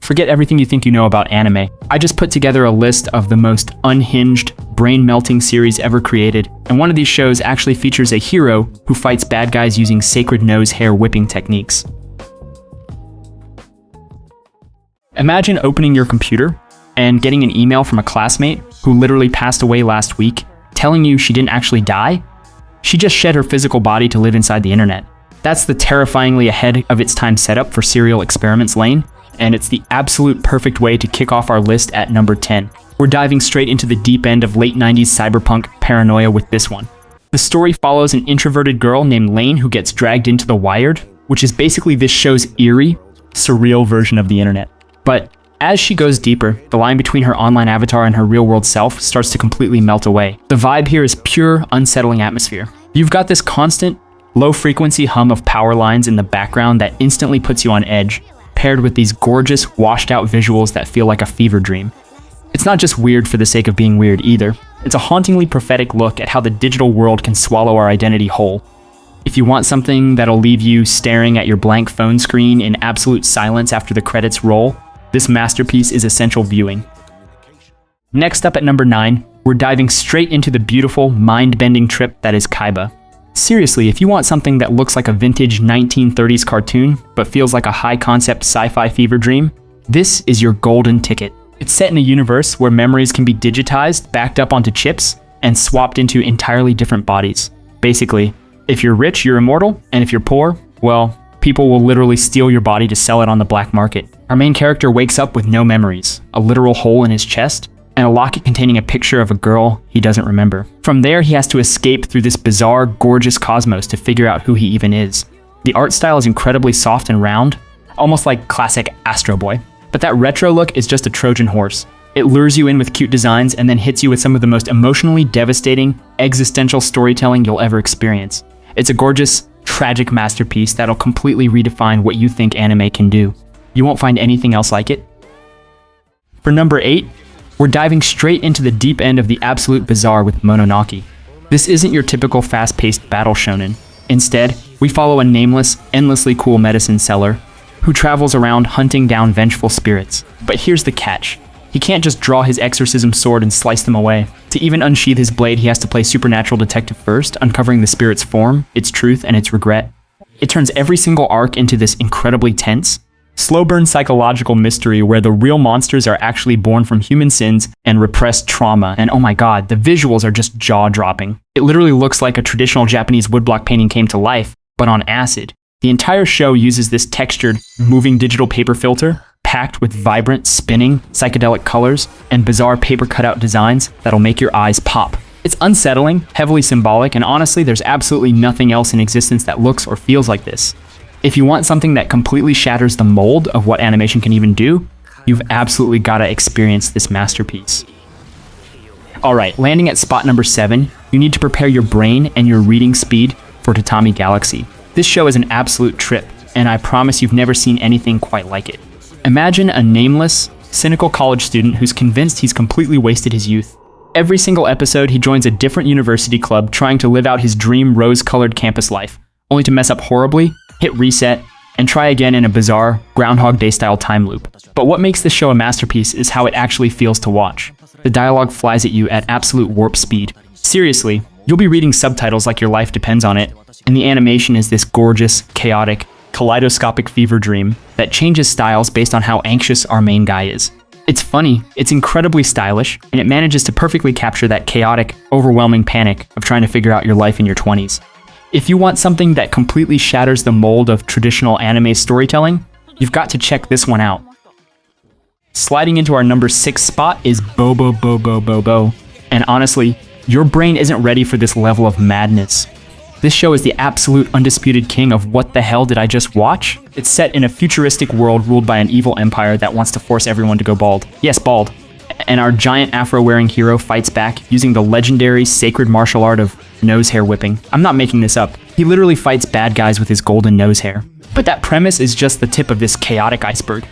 forget everything you think you know about anime. I just put together a list of the most unhinged, brain-melting series ever created, and one of these shows actually features a hero who fights bad guys using sacred nose hair whipping techniques. Imagine opening your computer and getting an email from a classmate who literally passed away last week, telling you she didn't actually die. She just shed her physical body to live inside the internet. That's the terrifyingly ahead of its time setup for Serial Experiments Lain, and it's the absolute perfect way to kick off our list at number 10. We're diving straight into the deep end of late 90s cyberpunk paranoia with this one. The story follows an introverted girl named Lain who gets dragged into the Wired, which is basically this show's eerie, surreal version of the internet. But as she goes deeper, the line between her online avatar and her real-world self starts to completely melt away. The vibe here is pure, unsettling atmosphere. You've got this constant, low-frequency hum of power lines in the background that instantly puts you on edge, paired with these gorgeous, washed-out visuals that feel like a fever dream. It's not just weird for the sake of being weird either. It's a hauntingly prophetic look at how the digital world can swallow our identity whole. If you want something that'll leave you staring at your blank phone screen in absolute silence after the credits roll, this masterpiece is essential viewing. Next up at number 9, we're diving straight into the beautiful, mind-bending trip that is Kaiba. Seriously, if you want something that looks like a vintage 1930s cartoon, but feels like a high-concept sci-fi fever dream, this is your golden ticket. It's set in a universe where memories can be digitized, backed up onto chips, and swapped into entirely different bodies. Basically, if you're rich, you're immortal, and if you're poor, well, people will literally steal your body to sell it on the black market. Our main character wakes up with no memories, a literal hole in his chest, and a locket containing a picture of a girl he doesn't remember. From there, he has to escape through this bizarre, gorgeous cosmos to figure out who he even is. The art style is incredibly soft and round, almost like classic Astro Boy. But that retro look is just a Trojan horse. It lures you in with cute designs and then hits you with some of the most emotionally devastating, existential storytelling you'll ever experience. It's a gorgeous, tragic masterpiece that'll completely redefine what you think anime can do. You won't find anything else like it. For number 8, we're diving straight into the deep end of the absolute bizarre with Mononoke. This isn't your typical fast-paced battle shonen. Instead, we follow a nameless, endlessly cool medicine seller who travels around hunting down vengeful spirits. But here's the catch. He can't just draw his exorcism sword and slice them away. To even unsheath his blade, he has to play supernatural detective first, uncovering the spirit's form, its truth, and its regret. It turns every single arc into this incredibly tense, slow-burn psychological mystery where the real monsters are actually born from human sins and repressed trauma. And oh my god, the visuals are just jaw-dropping. It literally looks like a traditional Japanese woodblock painting came to life, but on acid. The entire show uses this textured, moving digital paper filter, packed with vibrant, spinning, psychedelic colors, and bizarre paper cutout designs that'll make your eyes pop. It's unsettling, heavily symbolic, and honestly, there's absolutely nothing else in existence that looks or feels like this. If you want something that completely shatters the mold of what animation can even do, you've absolutely gotta experience this masterpiece. Alright, landing at spot number 7, you need to prepare your brain and your reading speed for Tatami Galaxy. This show is an absolute trip, and I promise you've never seen anything quite like it. Imagine a nameless, cynical college student who's convinced he's completely wasted his youth. Every single episode, he joins a different university club trying to live out his dream rose-colored campus life, only to mess up horribly, hit reset, and try again in a bizarre, Groundhog Day-style time loop. But what makes this show a masterpiece is how it actually feels to watch. The dialogue flies at you at absolute warp speed. Seriously, you'll be reading subtitles like your life depends on it, and the animation is this gorgeous, chaotic, kaleidoscopic fever dream that changes styles based on how anxious our main guy is. It's funny, it's incredibly stylish, and it manages to perfectly capture that chaotic, overwhelming panic of trying to figure out your life in your 20s. If you want something that completely shatters the mold of traditional anime storytelling, you've got to check this one out. Sliding into our number 6 spot is Bobobo-bo Bo-bobo, and honestly, your brain isn't ready for this level of madness. This show is the absolute undisputed king of what the hell did I just watch? It's set in a futuristic world ruled by an evil empire that wants to force everyone to go bald. Yes, bald. And our giant afro-wearing hero fights back using the legendary sacred martial art of nose hair whipping. I'm not making this up. He literally fights bad guys with his golden nose hair. But that premise is just the tip of this chaotic iceberg.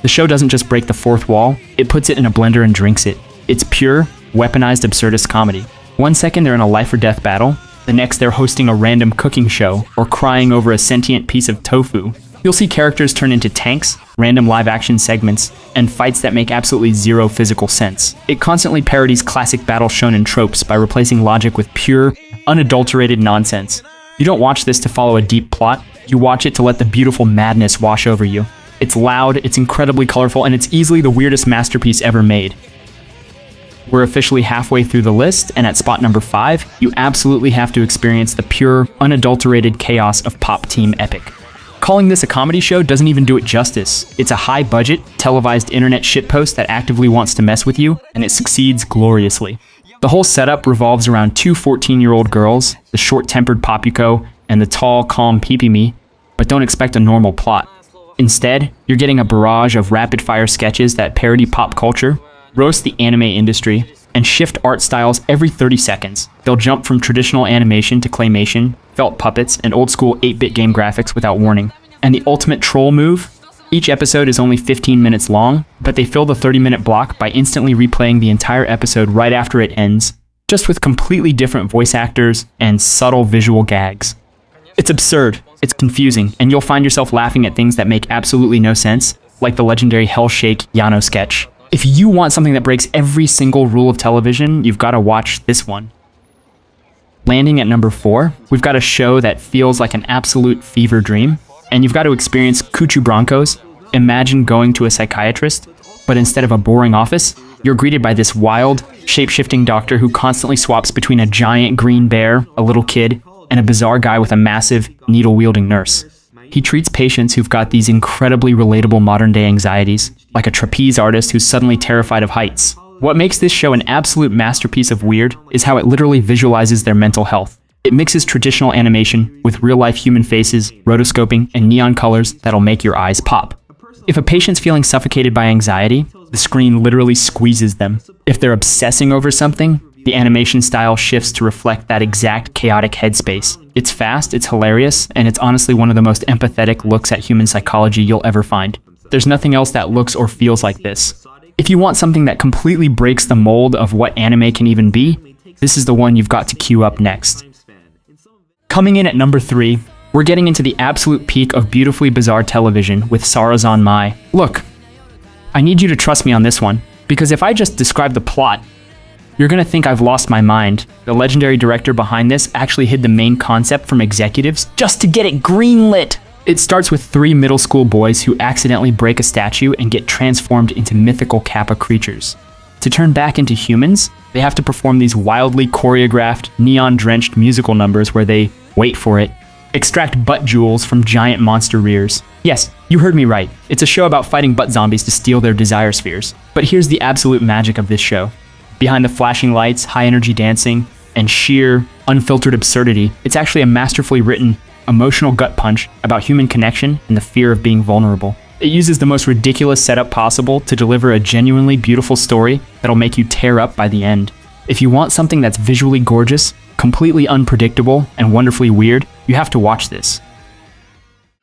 The show doesn't just break the fourth wall, it puts it in a blender and drinks it. It's pure, weaponized absurdist comedy. One second they're in a life or death battle, the next they're hosting a random cooking show or crying over a sentient piece of tofu. You'll see characters turn into tanks, random live-action segments, and fights that make absolutely zero physical sense. It constantly parodies classic battle shonen tropes by replacing logic with pure, unadulterated nonsense. You don't watch this to follow a deep plot, you watch it to let the beautiful madness wash over you. It's loud, it's incredibly colorful, and it's easily the weirdest masterpiece ever made. We're officially halfway through the list, and at spot number 5, you absolutely have to experience the pure, unadulterated chaos of Pop Team Epic. Calling this a comedy show doesn't even do it justice. It's a high-budget, televised internet shitpost that actively wants to mess with you, and it succeeds gloriously. The whole setup revolves around two 14-year-old girls, the short-tempered Papuko and the tall, calm Pipimi, but don't expect a normal plot. Instead, you're getting a barrage of rapid-fire sketches that parody pop culture, roast the anime industry, and shift art styles every 30 seconds. They'll jump from traditional animation to claymation, felt puppets, and old-school 8-bit game graphics without warning. And the ultimate troll move? Each episode is only 15 minutes long, but they fill the 30-minute block by instantly replaying the entire episode right after it ends, just with completely different voice actors and subtle visual gags. It's absurd, it's confusing, and you'll find yourself laughing at things that make absolutely no sense, like the legendary Hell Shake Yano sketch. If you want something that breaks every single rule of television, you've got to watch this one. Landing at number 4, we've got a show that feels like an absolute fever dream, and you've got to experience Kuuchuu Buranko's Imagine Going to a Psychiatrist, but instead of a boring office, you're greeted by this wild, shape-shifting doctor who constantly swaps between a giant green bear, a little kid, and a bizarre guy with a massive, needle-wielding nurse. He treats patients who've got these incredibly relatable modern-day anxieties, like a trapeze artist who's suddenly terrified of heights. What makes this show an absolute masterpiece of weird is how it literally visualizes their mental health. It mixes traditional animation with real-life human faces, rotoscoping, and neon colors that'll make your eyes pop. If a patient's feeling suffocated by anxiety, the screen literally squeezes them. If they're obsessing over something, the animation style shifts to reflect that exact chaotic headspace. It's fast, it's hilarious, and it's honestly one of the most empathetic looks at human psychology you'll ever find. There's nothing else that looks or feels like this. If you want something that completely breaks the mold of what anime can even be, this is the one you've got to queue up next. Coming in at number 3, we're getting into the absolute peak of beautifully bizarre television with Sarazanmai. Look, I need you to trust me on this one, because if I just describe the plot, you're gonna think I've lost my mind. The legendary director behind this actually hid the main concept from executives just to get it greenlit. It starts with 3 middle school boys who accidentally break a statue and get transformed into mythical Kappa creatures. To turn back into humans, they have to perform these wildly choreographed, neon-drenched musical numbers where they, wait for it, extract butt jewels from giant monster rears. Yes, you heard me right. It's a show about fighting butt zombies to steal their desire spheres. But here's the absolute magic of this show. Behind the flashing lights, high-energy dancing, and sheer, unfiltered absurdity, it's actually a masterfully written, emotional gut punch about human connection and the fear of being vulnerable. It uses the most ridiculous setup possible to deliver a genuinely beautiful story that'll make you tear up by the end. If you want something that's visually gorgeous, completely unpredictable, and wonderfully weird, you have to watch this.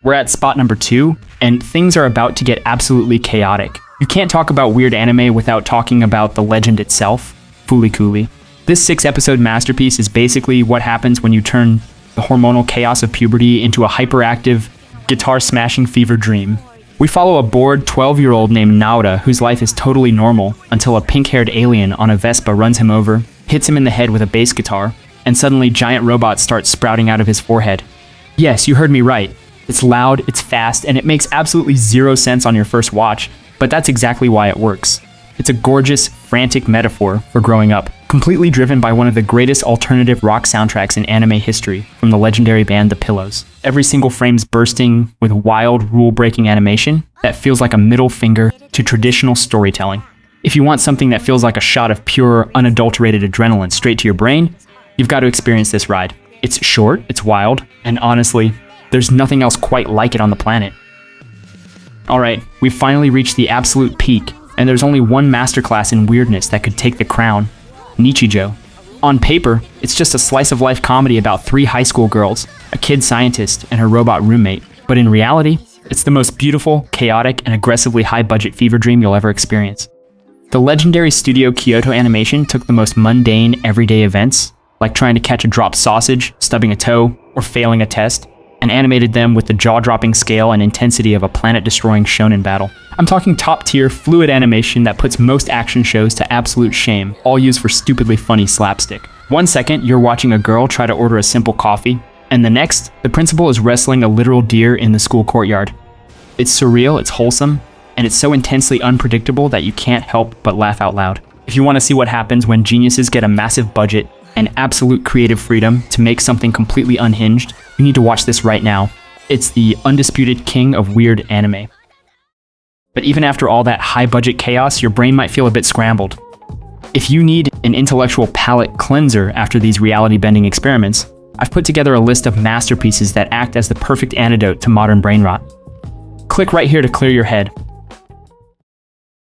We're at spot number 2, and things are about to get absolutely chaotic. You can't talk about weird anime without talking about the legend itself, Fooly Cooly. This 6-episode masterpiece is basically what happens when you turn the hormonal chaos of puberty into a hyperactive, guitar-smashing fever dream. We follow a bored 12-year-old named Naoda whose life is totally normal until a pink-haired alien on a Vespa runs him over, hits him in the head with a bass guitar, and suddenly giant robots start sprouting out of his forehead. Yes, you heard me right. It's loud, it's fast, and it makes absolutely zero sense on your first watch, but that's exactly why it works. It's a gorgeous, frantic metaphor for growing up, completely driven by one of the greatest alternative rock soundtracks in anime history from the legendary band The Pillows. Every single frame's bursting with wild, rule-breaking animation that feels like a middle finger to traditional storytelling. If you want something that feels like a shot of pure, unadulterated adrenaline straight to your brain, you've got to experience this ride. It's short, it's wild, and honestly, there's nothing else quite like it on the planet. Alright, we've finally reached the absolute peak, and there's only one masterclass in weirdness that could take the crown: Nichijou. On paper, it's just a slice-of-life comedy about 3 high school girls, a kid scientist, and her robot roommate. But in reality, it's the most beautiful, chaotic, and aggressively high-budget fever dream you'll ever experience. The legendary studio Kyoto Animation took the most mundane, everyday events, like trying to catch a dropped sausage, stubbing a toe, or failing a test, and animated them with the jaw-dropping scale and intensity of a planet-destroying shonen battle. I'm talking top-tier, fluid animation that puts most action shows to absolute shame, all used for stupidly funny slapstick. 1 second, you're watching a girl try to order a simple coffee, and the next, the principal is wrestling a literal deer in the school courtyard. It's surreal, it's wholesome, and it's so intensely unpredictable that you can't help but laugh out loud. If you want to see what happens when geniuses get a massive budget and absolute creative freedom to make something completely unhinged, you need to watch this right now. It's the undisputed king of weird anime. But even after all that high-budget chaos, your brain might feel a bit scrambled. If you need an intellectual palate cleanser after these reality-bending experiments, I've put together a list of masterpieces that act as the perfect antidote to modern brain rot. Click right here to clear your head.